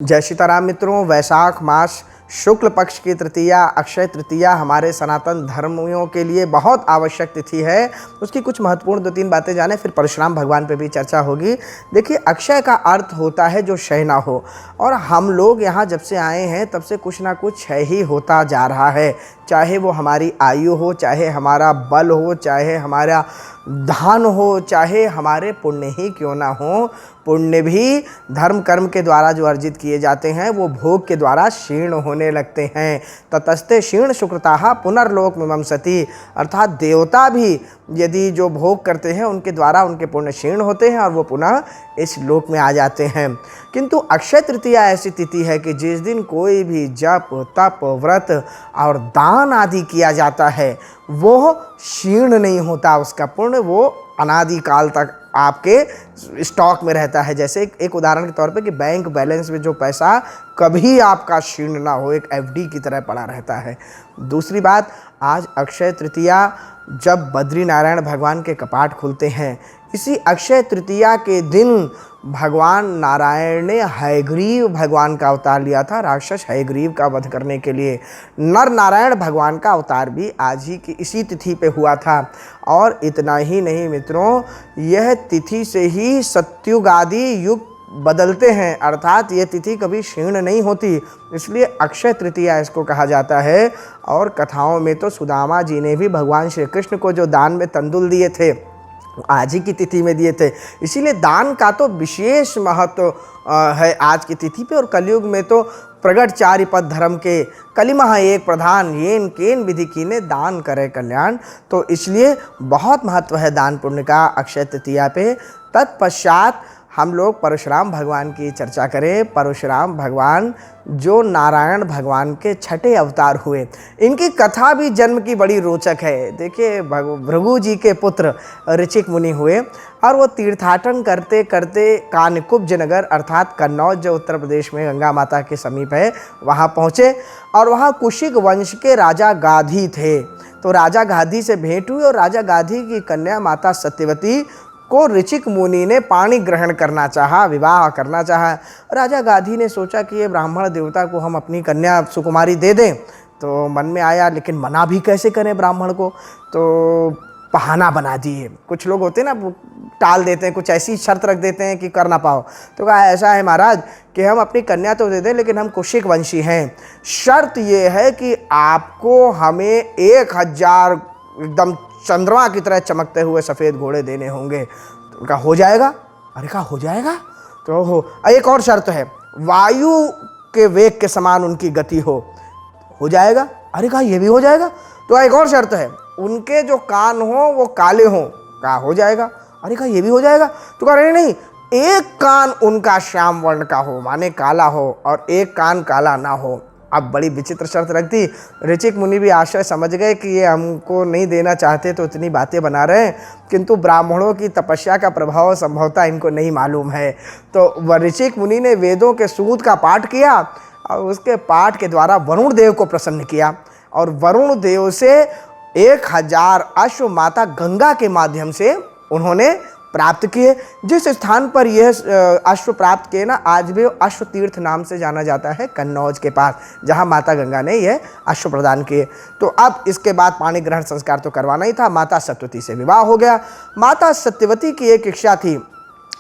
जय सीताराम मित्रों। वैशाख मास शुक्ल पक्ष की तृतीया अक्षय तृतीया हमारे सनातन धर्मियों के लिए बहुत आवश्यक तिथि है। उसकी कुछ महत्वपूर्ण दो तीन बातें जाने, फिर परशुराम भगवान पे भी चर्चा होगी। देखिए, अक्षय का अर्थ होता है जो क्षय ना हो, और हम लोग यहाँ जब से आए हैं तब से कुछ ना कुछ क्षय ही होता जा रहा है। चाहे वो हमारी आयु हो, चाहे हमारा बल हो, चाहे हमारा धन हो, चाहे हमारे पुण्य ही क्यों ना हो। पुण्य भी धर्म कर्म के द्वारा जो अर्जित किए जाते हैं वो भोग के द्वारा क्षीण होने लगते हैं। ततस्ते क्षीण सुकृताः पुनर्लोक मिमंसति, अर्थात देवता भी यदि जो भोग करते हैं उनके द्वारा उनके पुण्य क्षीण होते हैं और वो पुनः इस लोक में आ जाते हैं। किंतु अक्षय तृतीया ऐसी तिथि है कि जिस दिन कोई भी जप तप व्रत और दान आदि किया जाता है वो क्षीण नहीं होता, उसका पुण्य वो अनादि काल तक आपके स्टॉक में रहता है। जैसे एक उदाहरण के तौर पे कि बैंक बैलेंस में जो पैसा कभी आपका क्षीण ना हो, एक एफडी की तरह पड़ा रहता है। दूसरी बात, आज अक्षय तृतीया जब बद्री नारायण भगवान के कपाट खुलते हैं, इसी अक्षय तृतीया के दिन भगवान नारायण ने हयग्रीव भगवान का अवतार लिया था, राक्षस हयग्रीव का वध करने के लिए। नर नारायण भगवान का अवतार भी आज ही की इसी तिथि पे हुआ था। और इतना ही नहीं मित्रों, यह तिथि से ही सत्युग आदि युग बदलते हैं, अर्थात ये तिथि कभी क्षीण नहीं होती, इसलिए अक्षय तृतीया इसको कहा जाता है। और कथाओं में तो सुदामा जी ने भी भगवान श्री कृष्ण को जो दान में तंदुल दिए थे आज ही की तिथि में दिए थे, इसीलिए दान का तो विशेष महत्व है आज की तिथि पे। और कलयुग में तो प्रगट चारि पद धर्म के कलिमह एक प्रधान, येन केन विधि कीने दान करे कल्याण। तो इसलिए बहुत महत्व है दान पुण्य का अक्षय तृतीया पे। तत्पश्चात हम लोग परशुराम भगवान की चर्चा करें। परशुराम भगवान जो नारायण भगवान के छठे अवतार हुए, इनकी कथा भी जन्म की बड़ी रोचक है। देखिए, भृगु जी के पुत्र ऋचिक मुनि हुए और वो तीर्थाटन करते करते कानकुब्ज नगर अर्थात कन्नौज जो उत्तर प्रदेश में गंगा माता के समीप है वहाँ पहुँचे। और वहाँ कुशिक वंश के राजा गाधी थे, तो राजा गाधी से भेंट हुई और राजा गाधी की कन्या माता सत्यवती को ऋचिक मुनि ने पाणी ग्रहण करना चाहा, विवाह करना चाहा। राजा गाधी ने सोचा कि ये ब्राह्मण देवता को हम अपनी कन्या सुकुमारी दे दें, तो मन में आया लेकिन मना भी कैसे करें ब्राह्मण को, तो बहाना बना दिए। कुछ लोग होते हैं ना, टाल देते हैं, कुछ ऐसी शर्त रख देते हैं कि कर ना पाओ। तो कहा ऐसा है महाराज कि हम अपनी कन्या तो दे दें लेकिन हम कुशिक वंशी हैं, शर्त ये है कि आपको हमें 1000 एकदम चंद्रमा की तरह चमकते हुए सफ़ेद घोड़े देने होंगे। तो उनका हो जाएगा? अरे कहा हो जाएगा। तो हो एक और शर्त है, वायु के वेग के समान उनकी गति हो जाएगा। अरे कहा ये भी हो जाएगा। तो एक और शर्त है, उनके जो कान हो वो काले हों। कहा हो जाएगा। अरे कहा ये भी हो जाएगा। तो कहा नहीं नहीं, एक कान उनका श्याम वर्ण का हो, माने काला हो, और एक कान काला ना हो। अब बड़ी विचित्र शर्त रख दी। ऋचिक मुनि भी आश्चर्य समझ गए कि ये हमको नहीं देना चाहते तो इतनी बातें बना रहे हैं, किंतु ब्राह्मणों की तपस्या का प्रभाव संभवतः इनको नहीं मालूम है। तो वह ऋचिक मुनि ने वेदों के सूत का पाठ किया और उसके पाठ के द्वारा वरुण देव को प्रसन्न किया, और वरुण देव से 1000 अश्व माता गंगा के माध्यम से उन्होंने प्राप्त किए। जिस स्थान पर यह अश्व प्राप्त किए ना, आज भी अश्व तीर्थ नाम से जाना जाता है, कन्नौज के पास, जहां माता गंगा ने यह अश्व प्रदान किए। तो अब इसके बाद पाणी ग्रहण संस्कार तो करवाना ही था। माता सत्यवती से विवाह हो गया। माता सत्यवती की एक इच्छा थी,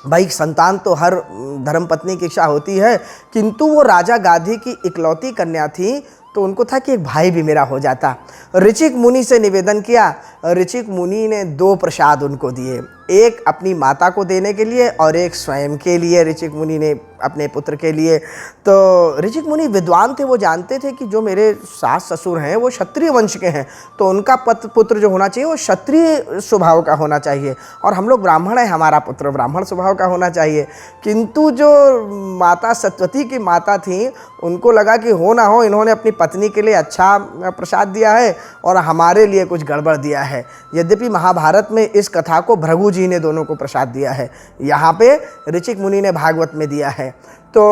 भाई संतान तो हर धर्मपत्नी की इच्छा होती है, किंतु वो राजा गाधी की इकलौती कन्या थी, तो उनको था कि एक भाई भी मेरा हो जाता। ऋचिक मुनि से निवेदन किया। ऋचिक मुनि ने 2 प्रसाद उनको दिए, एक अपनी माता को देने के लिए और एक स्वयं के लिए, ऋचिक मुनि ने अपने पुत्र के लिए। तो ऋचिक मुनि विद्वान थे, वो जानते थे कि जो मेरे सास ससुर हैं वो क्षत्रिय वंश के हैं, तो उनका पुत्र जो होना चाहिए वो क्षत्रिय स्वभाव का होना चाहिए, और हम लोग ब्राह्मण हैं, हमारा पुत्र ब्राह्मण स्वभाव का होना चाहिए। किंतु जो माता सत्यवती की माता थी, उनको लगा कि हो ना हो, इन्होंने अपनी पत्नी के लिए अच्छा प्रसाद दिया है और हमारे लिए कुछ गड़बड़ दिया है। यद्यपि महाभारत में इस कथा को भृगु जी ने दोनों को प्रसाद दिया है, यहाँ पे ऋचिक मुनि ने भागवत में दिया है। तो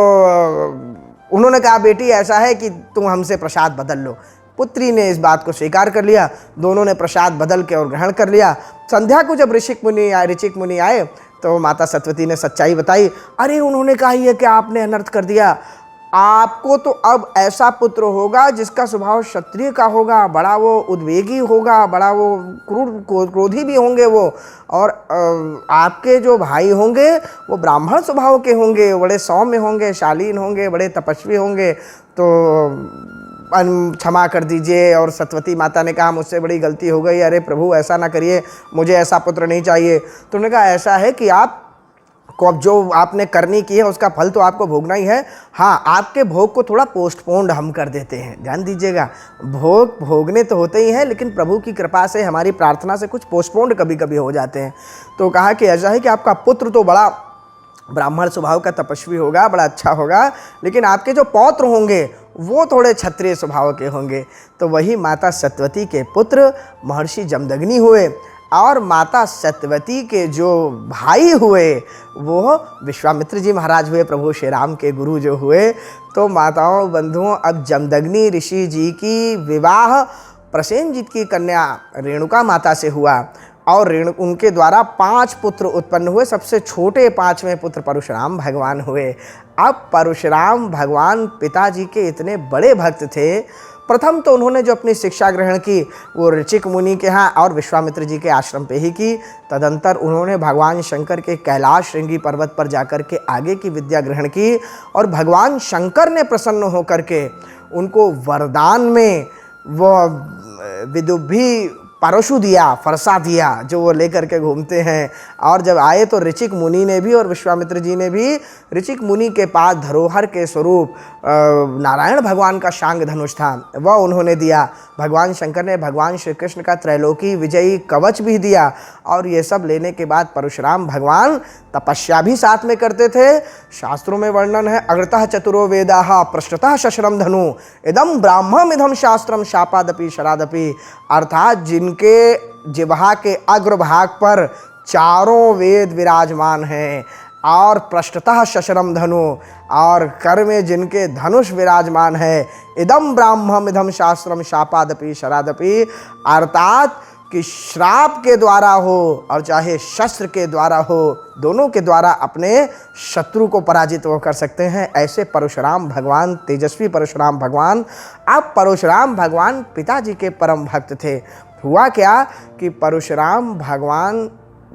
उन्होंने कहा बेटी ऐसा है कि तुम हमसे प्रसाद बदल लो। पुत्री ने इस बात को स्वीकार कर लिया, दोनों ने प्रसाद बदल के और ग्रहण कर लिया। संध्या को जब ऋचिक मुनि आए तो माता सत्यवती ने सच्चाई बताई। अरे उन्होंने कहा ये कि आपने अनर्थ कर दिया, आपको तो अब ऐसा पुत्र होगा जिसका स्वभाव क्षत्रिय का होगा, बड़ा वो उद्वेगी होगा, बड़ा वो क्रोधी भी होंगे वो, और आपके जो भाई होंगे वो ब्राह्मण स्वभाव के होंगे, बड़े सौम्य होंगे, शालीन होंगे, बड़े तपस्वी होंगे। तो क्षमा कर दीजिए। और सत्यवती माता ने कहा मुझसे बड़ी गलती हो गई, अरे प्रभु ऐसा ना करिए, मुझे ऐसा पुत्र नहीं चाहिए। तो उन्होंने कहा ऐसा है कि आप को अब जो आपने करनी की है उसका फल तो आपको भोगना ही है। हाँ, आपके भोग को थोड़ा पोस्टपोन्ड हम कर देते हैं। ध्यान दीजिएगा, भोग भोगने तो होते ही हैं, लेकिन प्रभु की कृपा से, हमारी प्रार्थना से कुछ पोस्टपोन्ड कभी कभी हो जाते हैं। तो कहा कि ऐसा है कि आपका पुत्र तो बड़ा ब्राह्मण स्वभाव का तपस्वी होगा, बड़ा अच्छा होगा, लेकिन आपके जो पौत्र होंगे वो थोड़े क्षत्रिय स्वभाव के होंगे। तो वही माता सत्यवती के पुत्र महर्षि जमदग्नि हुए, और माता सत्यवती के जो भाई हुए वो विश्वामित्र जी महाराज हुए, प्रभु श्री राम के गुरु जो हुए। तो माताओं बंधुओं, अब जमदग्नि ऋषि जी की विवाह प्रसेनजीत की कन्या रेणुका माता से हुआ, और उनके द्वारा 5 पुत्र उत्पन्न हुए। सबसे छोटे 5वें पुत्र परशुराम भगवान हुए। अब परशुराम भगवान पिताजी के इतने बड़े भक्त थे। प्रथम तो उन्होंने जो अपनी शिक्षा ग्रहण की वो ऋचिक मुनि के यहाँ और विश्वामित्र जी के आश्रम पे ही की। तदंतर उन्होंने भगवान शंकर के कैलाश श्रृंगी पर्वत पर जाकर के आगे की विद्या ग्रहण की, और भगवान शंकर ने प्रसन्न होकर के उनको वरदान में वो विदुभि परशु दिया, फरसा दिया, जो वो लेकर के घूमते हैं। और जब आए तो ऋचिक मुनि ने भी और विश्वामित्र जी ने भी ऋचिक मुनि के पास धरोहर के स्वरूप नारायण भगवान का शांग धनुष था, वह उन्होंने दिया। भगवान शंकर ने भगवान श्री कृष्ण का त्रैलोकी विजयी कवच भी दिया। और ये सब लेने के बाद परशुराम भगवान तपस्या भी साथ में करते थे। शास्त्रों में वर्णन है, अग्रतः चतुरो वेदाः पृष्ठतः शशरम धनु इदम ब्राह्मम इदम शास्त्रम शापादपि शरादपि। अर्थात जिनके जिह्वा के अग्रभाग पर चारों वेद विराजमान हैं, और पृष्ठतः शशरम धनु, और कर में जिनके धनुष विराजमान है, इदम ब्राह्मम इदम शास्त्रम शापादपि शरादपि। अर्थात कि श्राप के द्वारा हो और चाहे शस्त्र के द्वारा हो, दोनों के द्वारा अपने शत्रु को पराजित वो कर सकते हैं। ऐसे परशुराम भगवान, तेजस्वी परशुराम भगवान। अब परशुराम भगवान पिताजी के परम भक्त थे। हुआ क्या कि परशुराम भगवान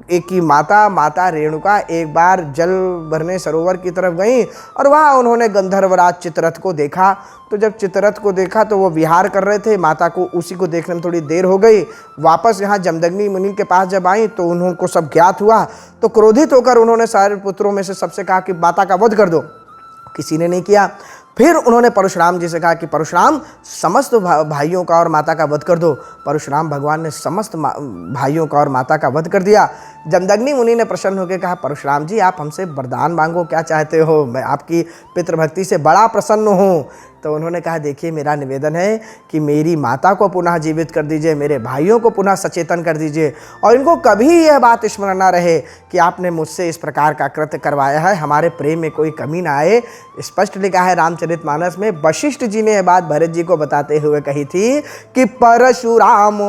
एक की माता रेणुका एक बार जल भरने सरोवर की तरफ गई, और वहाँ उन्होंने गंधर्वराज चित्ररथ को देखा। तो जब चित्ररथ को देखा तो वो विहार कर रहे थे, माता को उसी को देखने में थोड़ी देर हो गई। वापस यहाँ जमदग्नि मुनि के पास जब आई तो उनको सब ज्ञात हुआ। तो क्रोधित होकर उन्होंने सारे पुत्रों में से सबसे कहा कि माता का वध कर दो। किसी ने नहीं किया। फिर उन्होंने परशुराम जी से कहा कि परशुराम समस्त भाइयों का और माता का वध कर दो। परशुराम भगवान ने समस्त भाइयों का और माता का वध कर दिया। जमदग्नि मुनि ने प्रसन्न होकर कहा, परशुराम जी आप हमसे वरदान मांगो, क्या चाहते हो, मैं आपकी पितृभक्ति से बड़ा प्रसन्न हूँ। तो उन्होंने कहा, देखिए मेरा निवेदन है कि मेरी माता को पुनः जीवित कर दीजिए, मेरे भाइयों को पुनः सचेतन कर दीजिए, और इनको कभी यह बात स्मरण न रहे कि आपने मुझसे इस प्रकार का कृत्य करवाया है, हमारे प्रेम में कोई कमी ना आए। स्पष्ट लिखा है रामचरितमानस में, वशिष्ठ जी ने यह बात भरत जी को बताते हुए कही थी कि परशुराम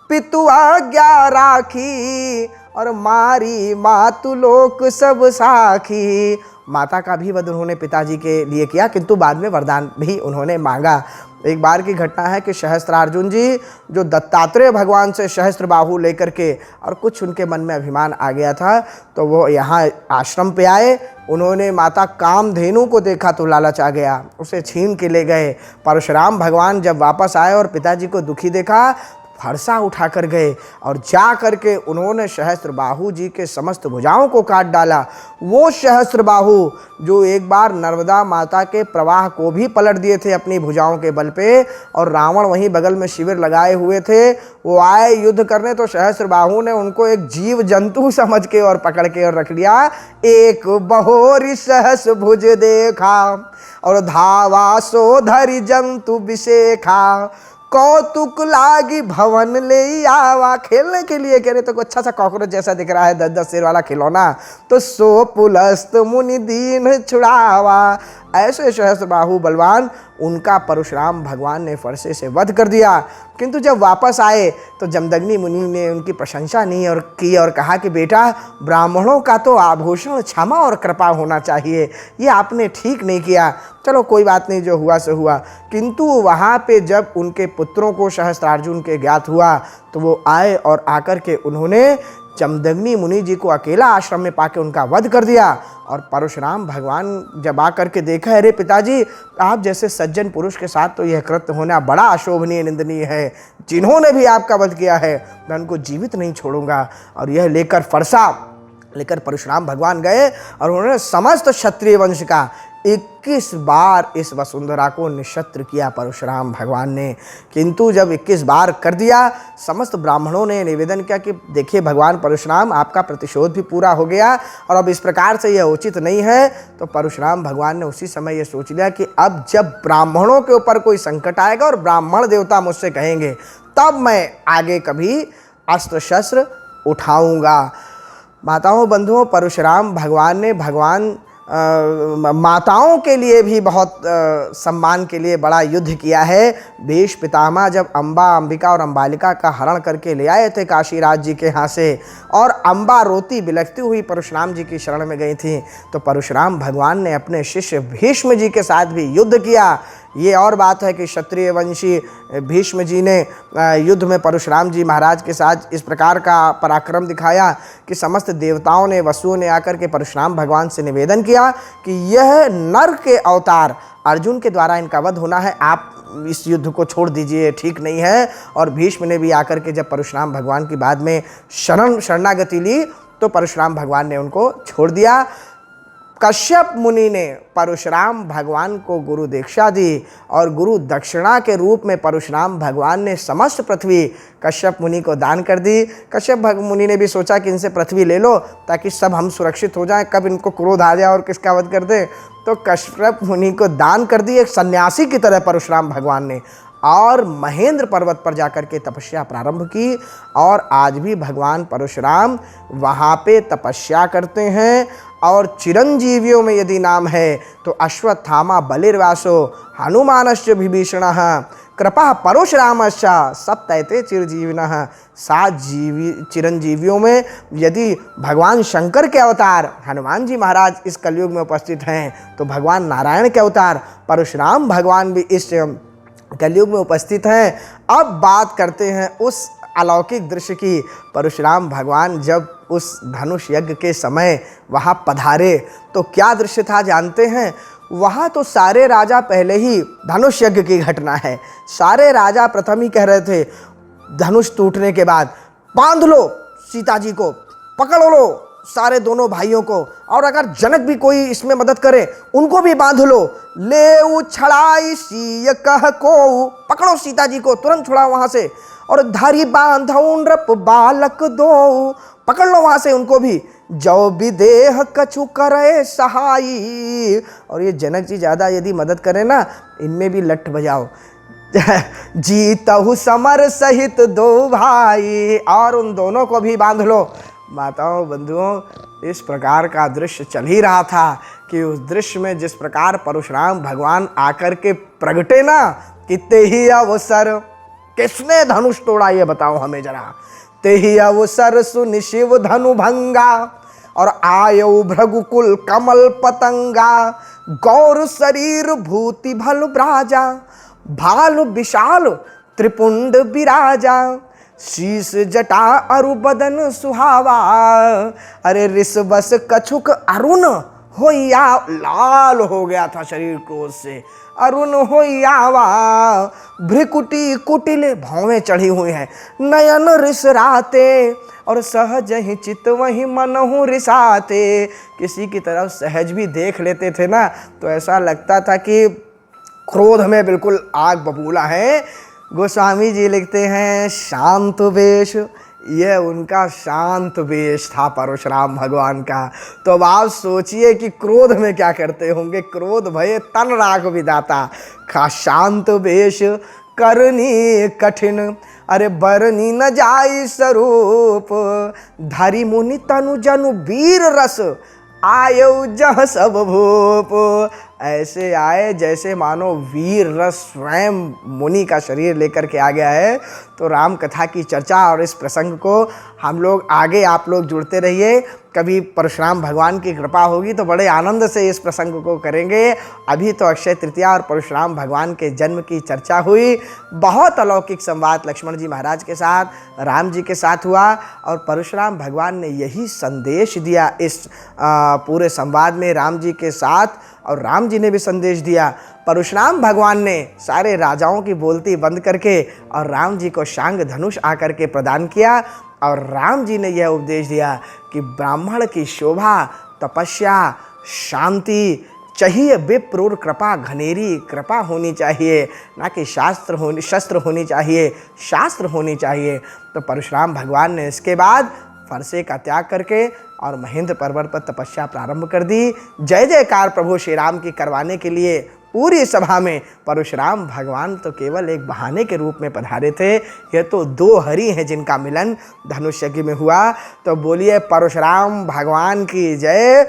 पितु आज्ञा राखी, और मारी मातु लोक सब साखी। माता का भी वध उन्होंने पिताजी के लिए किया, किंतु बाद में वरदान भी उन्होंने मांगा। एक बार की घटना है कि सहस्त्रार्जुन जी जो दत्तात्रेय भगवान से सहस्त्र बाहु लेकर के, और कुछ उनके मन में अभिमान आ गया था, तो वो यहाँ आश्रम पे आए। उन्होंने माता कामधेनु को देखा तो लालच आ गया, उसे छीन के ले गए। परशुराम भगवान जब वापस आए और पिताजी को दुखी देखा, फरसा उठा कर गए और जा करके उन्होंने सहस्त्रबाहु जी के समस्त भुजाओं को काट डाला। वो सहस्त्रबाहु जो एक बार नर्मदा माता के प्रवाह को भी पलट दिए थे अपनी भुजाओं के बल पे, और रावण वहीं बगल में शिविर लगाए हुए थे, वो आए युद्ध करने, तो सहस्त्रबाहु ने उनको एक जीव जंतु समझ के और पकड़ के और रख लिया। एक बहोरी सहस भुज देखा, और धावा सो धरि जंतु विशेखा, कौतुक लागी भवन ले आवा। खेलने के लिए कह रहे तो अच्छा सा कॉकरोच जैसा दिख रहा है, 10-10 सिर वाला खिलौना, तो सो पुलस्त मुनि दीन छुड़ावा। ऐसे सहस्त्र बाहु बलवान उनका परशुराम भगवान ने फरसे से वध कर दिया। किंतु जब वापस आए तो जमदग्नि मुनि ने उनकी प्रशंसा नहीं और की और कहा कि बेटा, ब्राह्मणों का तो आभूषण क्षमा और कृपा होना चाहिए, ये आपने ठीक नहीं किया। चलो कोई बात नहीं, जो हुआ सो हुआ। किंतु वहाँ पे जब उनके पुत्रों को सहस्त्रार्जुन के ज्ञात हुआ तो वो आए और आकर के उन्होंने जमदग्नि मुनि जी को अकेला आश्रम में पाके उनका वध कर दिया। और परशुराम भगवान जब आकर के देखा, अरे पिताजी, आप जैसे सज्जन पुरुष के साथ तो यह कृत्य होना बड़ा अशोभनीय निंदनीय है। जिन्होंने भी आपका वध किया है मैं उनको जीवित नहीं छोड़ूंगा। और यह लेकर फरसा लेकर परशुराम भगवान गए और उन्होंने समस्त क्षत्रिय वंश का 21 बार इस वसुंधरा को निशस्त्र किया परशुराम भगवान ने। किंतु जब 21 बार कर दिया, समस्त ब्राह्मणों ने निवेदन किया कि देखिए भगवान परशुराम, आपका प्रतिशोध भी पूरा हो गया और अब इस प्रकार से यह उचित नहीं है। तो परशुराम भगवान ने उसी समय यह सोच लिया कि अब जब ब्राह्मणों के ऊपर कोई संकट आएगा और ब्राह्मण देवता मुझसे कहेंगे, तब मैं आगे कभी अस्त्र शस्त्र उठाऊंगा। माताओं बंधुओं, परशुराम भगवान ने माताओं के लिए भी बहुत सम्मान के लिए बड़ा युद्ध किया है। भीष पितामह जब अंबिका और अंबालिका का हरण करके ले आए थे काशीराज जी के यहाँ से, और अंबा रोती बिलखती हुई परशुराम जी की शरण में गई थी, तो परशुराम भगवान ने अपने शिष्य भीष्म जी के साथ भी युद्ध किया। ये और बात है कि क्षत्रिय वंशी भीष्म जी ने युद्ध में परशुराम जी महाराज के साथ इस प्रकार का पराक्रम दिखाया कि समस्त देवताओं ने, वसुओं ने आकर के परशुराम भगवान से निवेदन किया कि यह नर के अवतार अर्जुन के द्वारा इनका वध होना है, आप इस युद्ध को छोड़ दीजिए, ठीक नहीं है। और भीष्म ने भी आकर के जब परशुराम भगवान की बाद में शरणागति ली तो परशुराम भगवान ने उनको छोड़ दिया। कश्यप मुनि ने परशुराम भगवान को गुरु दीक्षा दी और गुरु दक्षिणा के रूप में परशुराम भगवान ने समस्त पृथ्वी कश्यप मुनि को दान कर दी। कश्यप मुनि ने भी सोचा कि इनसे पृथ्वी ले लो ताकि सब हम सुरक्षित हो जाएं, कब इनको क्रोध आ जाए और किसका वध कर दे। तो कश्यप मुनि को दान कर दी एक सन्यासी की तरह परशुराम भगवान ने, और महेंद्र पर्वत पर जाकर के तपस्या प्रारंभ की। और आज भी भगवान परशुराम वहाँ पे तपस्या करते हैं। और चिरंजीवियों में यदि नाम है तो अश्वत्थामा बलिर्वासो हनुमानश्च विभीषणः कृपा परशुरामश्च सप्तैते चिरजीविनः। 7 चिरंजीवियों में यदि भगवान शंकर के अवतार हनुमान जी महाराज इस कलयुग में उपस्थित हैं, तो भगवान नारायण के अवतार परशुराम भगवान भी इस कलयुग में उपस्थित हैं। अब बात करते हैं उस अलौकिक दृश्य की। परशुराम भगवान जब उस धनुष यज्ञ के समय वहाँ पधारे तो क्या दृश्य था जानते हैं? वहाँ तो सारे राजा पहले ही, धनुष यज्ञ की घटना है, सारे राजा प्रथम ही कह रहे थे धनुष टूटने के बाद, बांध लो सीता जी को, पकड़ लो सारे दोनों भाइयों को, और अगर जनक भी कोई इसमें मदद करे उनको भी बांध लो। ले छड़ाई सीय कह को, पकड़ो सीता जी को, तुरंत छुड़ाओ वहां से। और धारी बांधो नृप बालक दो, पकड़ लो वहां से उनको भी। जो विदेह कछु करे सहाई, और ये जनक जी ज्यादा यदि मदद करें ना, इनमें भी लठ बजाओ। जीतहु समर सहित दो भाई, और उन दोनों को भी बांध लो। माताओं बंधुओं, इस प्रकार का दृश्य चल ही रहा था कि उस दृश्य में जिस प्रकार परशुराम भगवान आकर के प्रगटे ना, कितने ही अवसर, किसने धनुष तोड़ा ये बताओ हमें जरा। ते ही अवसर सुनि शिव धनु भंगा, और आयो भृगुकुल कमल पतंगा। गौर शरीर भूति भल ब्राजा, भाल विशाल त्रिपुंड विराजा। शीश जटा अरु बदन सुहावा, अरे ऋषबस कछुक अरुण होइया, लाल हो गया था शरीर क्रोध से, अरुण होइयावा। भ्रिकुटी कुटिल भौवें चढ़ी हुई हैं, नयन रिसराते, और सहज ही चित वही मनहु रिसाते। किसी की तरफ सहज भी देख लेते थे ना तो ऐसा लगता था कि क्रोध में बिल्कुल आग बबूला है। गोस्वामी जी लिखते हैं शांत वेश, यह उनका शांत वेश था परशुराम भगवान का। तो अब आप सोचिए कि क्रोध में क्या करते होंगे। क्रोध भय तन राग विदाता, खा शांत वेश करनी कठिन, अरे बरनी न जाई स्वरूप। धरि मुनि तनु जनु वीर रस, आयौ जह सब भूप। ऐसे आए जैसे मानो वीर रस स्वयं मुनि का शरीर लेकर के आ गया है। तो राम कथा की चर्चा और इस प्रसंग को हम लोग आगे आप लोग जुड़ते रहिए। कभी परशुराम भगवान की कृपा होगी तो बड़े आनंद से इस प्रसंग को करेंगे। अभी तो अक्षय तृतीया और परशुराम भगवान के जन्म की चर्चा हुई। बहुत अलौकिक संवाद लक्ष्मण जी महाराज के साथ, राम जी के साथ हुआ और परशुराम भगवान ने यही संदेश दिया इस पूरे संवाद में राम जी के साथ, और राम जी ने भी संदेश दिया। परशुराम भगवान ने सारे राजाओं की बोलती बंद करके और राम जी को शांग धनुष आकर के प्रदान किया, और राम जी ने यह उपदेश दिया कि ब्राह्मण की शोभा तपस्या शांति चाहिए, विप्रूर कृपा घनेरी कृपा होनी चाहिए, ना कि शस्त्र होनी चाहिए, शास्त्र होनी चाहिए। तो परशुराम भगवान ने इसके बाद फरसे का त्याग करके और महेंद्र पर्वत पर तपस्या प्रारंभ कर दी। जय जयकार प्रभु श्री राम की करवाने के लिए पूरी सभा में परशुराम भगवान तो केवल एक बहाने के रूप में पधारे थे। यह तो दो हरि हैं जिनका मिलन धनुष यज्ञ में हुआ। तो बोलिए परशुराम भगवान की जय।